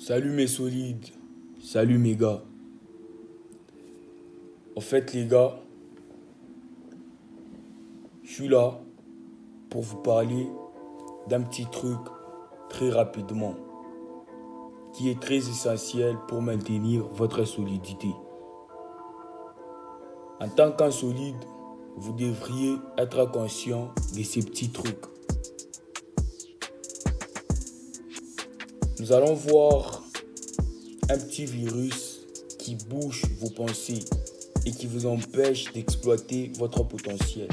Salut mes solides, salut mes gars. En fait les gars, je suis là pour vous parler d'un petit truc très rapidement qui est très essentiel pour maintenir votre solidité. En tant qu'insolide, vous devriez être conscient de ces petits trucs. Nous allons voir un petit virus qui bouche vos pensées et qui vous empêche d'exploiter votre potentiel.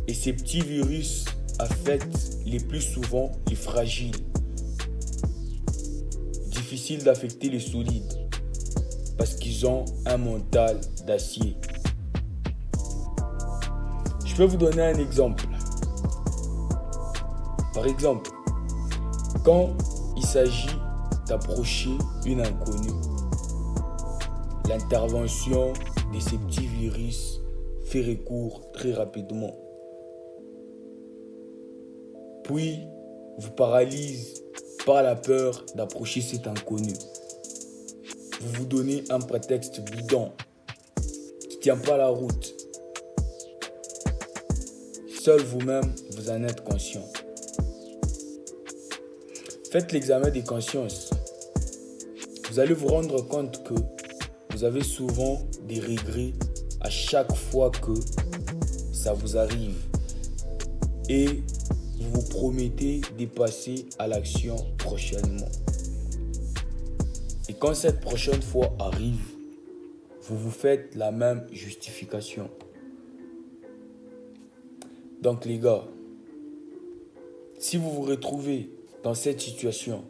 Et ces petits virus affectent les plus souvent les fragiles. Difficile d'affecter les solides parce qu'ils ont un mental d'acier. Je peux vous donner un exemple. Par exemple, quand il s'agit d'approcher une inconnue, l'intervention de ces petits virus fait recours très rapidement. Puis, vous paralyse par la peur d'approcher cet inconnu. Vous vous donnez un prétexte bidon qui ne tient pas la route. Seul vous-même, vous en êtes conscient. Faites l'examen des consciences. Vous allez vous rendre compte que vous avez souvent des regrets à chaque fois que ça vous arrive. Et vous vous promettez de passer à l'action prochainement. Et quand cette prochaine fois arrive, vous vous faites la même justification. Donc les gars, si vous vous retrouvez dans cette situation,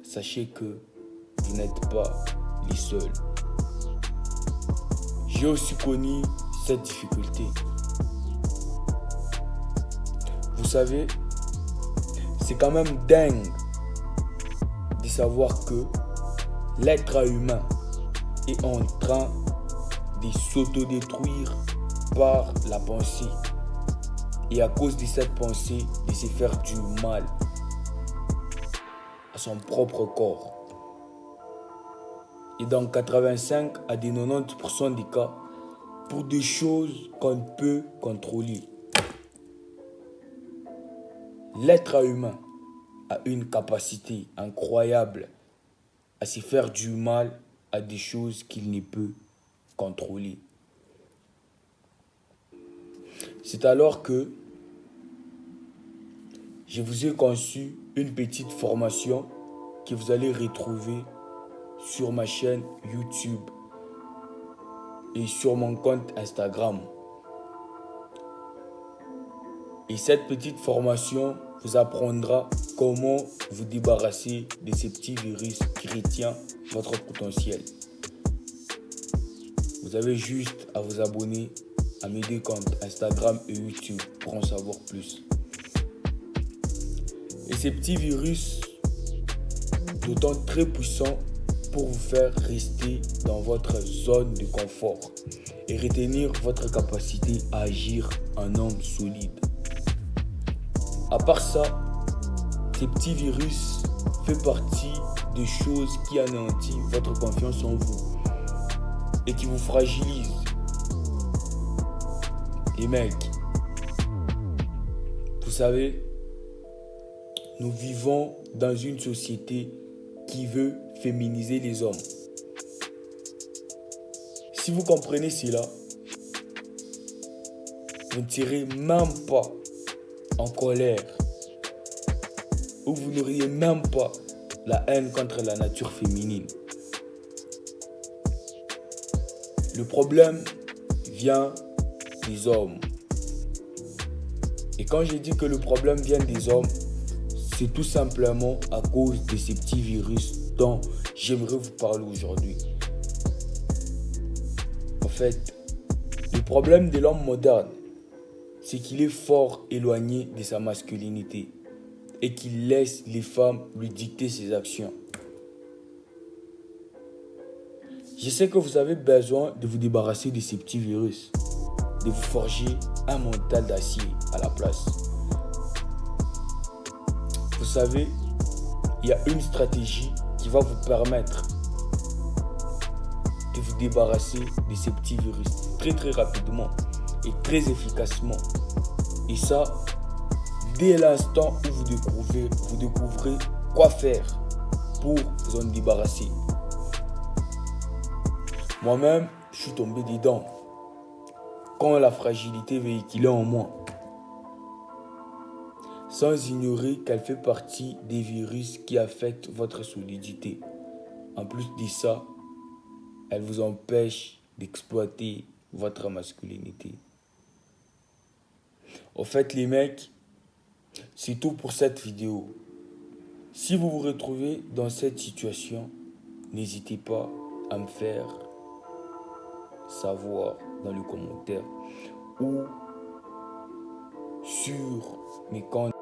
sachez que vous n'êtes pas les seuls. J'ai aussi connu cette difficulté. Vous savez, c'est quand même dingue de savoir que l'être humain est en train de s'autodétruire par la pensée. Et à cause de cette pensée, de se faire du mal à son propre corps. Et dans 85 à 90% des cas, pour des choses qu'on peut contrôler. L'être humain a une capacité incroyable à se faire du mal à des choses qu'il ne peut contrôler. C'est alors que je vous ai conçu une petite formation que vous allez retrouver sur ma chaîne YouTube et sur mon compte Instagram. Et cette petite formation vous apprendra comment vous débarrasser de ces petits virus qui retiennent votre potentiel. Vous avez juste à vous abonner à mes deux comptes Instagram et YouTube pour en savoir plus. Et ces petits virus, d'autant très puissants pour vous faire rester dans votre zone de confort et retenir votre capacité à agir en homme solide. À part ça, ces petits virus font partie des choses qui anéantissent votre confiance en vous et qui vous fragilisent. Les mecs, vous savez, nous vivons dans une société qui veut féminiser les hommes. Si vous comprenez cela, vous ne serez même pas en colère ou vous n'auriez même pas la haine contre la nature féminine. Le problème vient des hommes. Et quand je dis que le problème vient des hommes, c'est tout simplement à cause de ces petits virus dont j'aimerais vous parler aujourd'hui. En fait, le problème de l'homme moderne, c'est qu'il est fort éloigné de sa masculinité et qu'il laisse les femmes lui dicter ses actions. Je sais que vous avez besoin de vous débarrasser de ces petits virus, de vous forger un mental d'acier à la place. Vous savez, il y a une stratégie qui va vous permettre de vous débarrasser de ces petits virus très rapidement et très efficacement. Et ça, dès l'instant où vous découvrez quoi faire pour vous en débarrasser. Moi-même, je suis tombé dedans quand la fragilité véhiculée en moi, sans ignorer qu'elle fait partie des virus qui affectent votre solidité. En plus de ça, elle vous empêche d'exploiter votre masculinité. Au fait, les mecs, c'est tout pour cette vidéo. Si vous vous retrouvez dans cette situation, n'hésitez pas à me faire savoir dans les commentaires ou sur mes comptes.